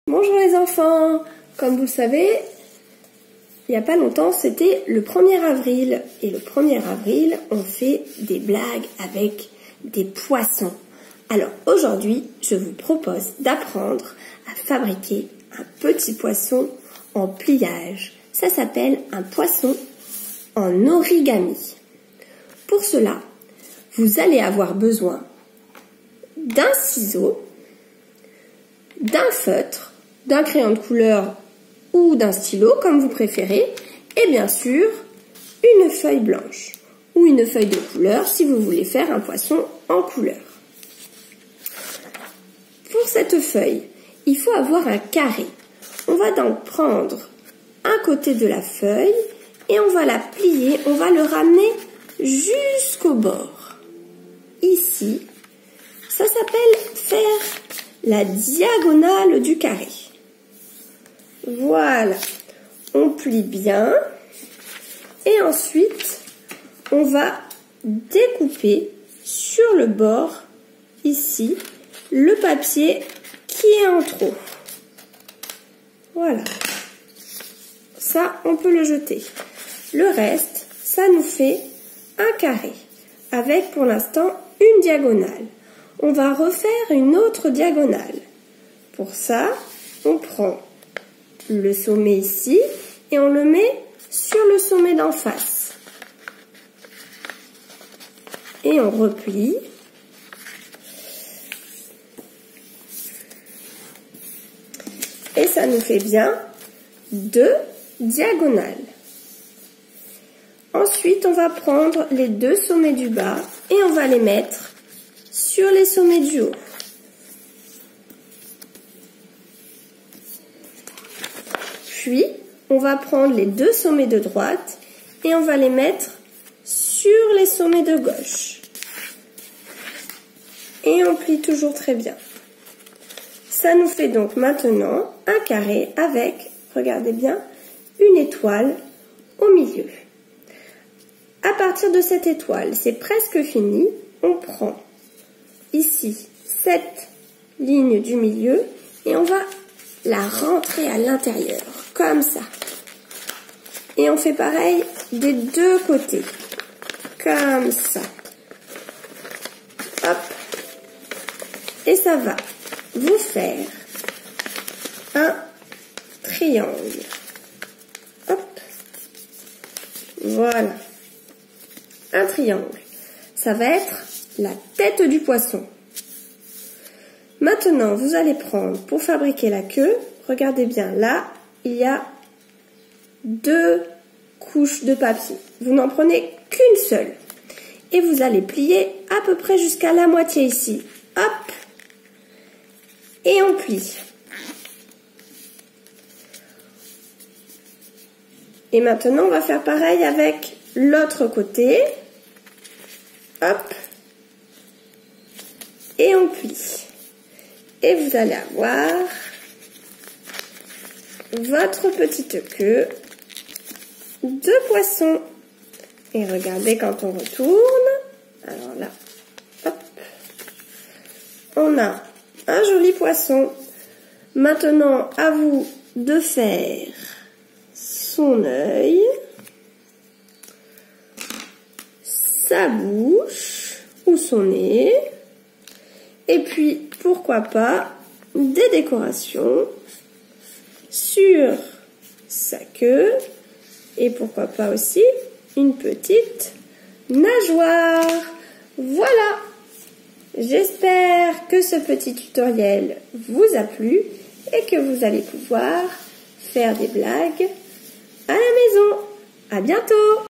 Bonjour les enfants. Comme vous le savez, il n'y a pas longtemps, c'était le 1er avril. Et le 1er avril, on fait des blagues avec des poissons. Alors aujourd'hui, je vous propose d'apprendre à fabriquer un petit poisson en pliage. Ça s'appelle un poisson en origami. Pour cela, vous allez avoir besoin d'un ciseau, d'un feutre, d'un crayon de couleur ou d'un stylo, comme vous préférez, et bien sûr, une feuille blanche ou une feuille de couleur si vous voulez faire un poisson en couleur. Pour cette feuille, il faut avoir un carré. On va donc prendre un côté de la feuille et on va la plier, on va le ramener jusqu'au bord. Ici, ça s'appelle faire la diagonale du carré. Voilà, on plie bien et ensuite on va découper sur le bord ici le papier qui est en trop. Voilà, ça on peut le jeter. Le reste, ça nous fait un carré avec pour l'instant une diagonale. On va refaire une autre diagonale. Pour ça, on prend le sommet ici et on le met sur le sommet d'en face. Et on replie. Et ça nous fait bien deux diagonales. Ensuite, on va prendre les deux sommets du bas et on va les mettre sur les sommets du haut. Puis, on va prendre les deux sommets de droite et on va les mettre sur les sommets de gauche. Et on plie toujours très bien. Ça nous fait donc maintenant un carré avec, regardez bien, une étoile au milieu. À partir de cette étoile, c'est presque fini, on prend ici cette ligne du milieu et on va la rentrer à l'intérieur, comme ça. Et on fait pareil des deux côtés, comme ça. Hop. Et ça va vous faire un triangle. Hop. Voilà. Un triangle. Ça va être la tête du poisson. Maintenant, vous allez prendre, pour fabriquer la queue, regardez bien, là, il y a deux couches de papier. Vous n'en prenez qu'une seule. Et vous allez plier à peu près jusqu'à la moitié ici. Hop. Et on plie. Et maintenant, on va faire pareil avec l'autre côté. Hop. Et on plie. Et vous allez avoir votre petite queue de poisson. Et regardez quand on retourne. Alors là, hop. On a un joli poisson. Maintenant, à vous de faire son œil, sa bouche ou son nez. Et puis, pourquoi pas, des décorations sur sa queue. Et pourquoi pas aussi, une petite nageoire. Voilà. J'espère que ce petit tutoriel vous a plu et que vous allez pouvoir faire des blagues à la maison. À bientôt!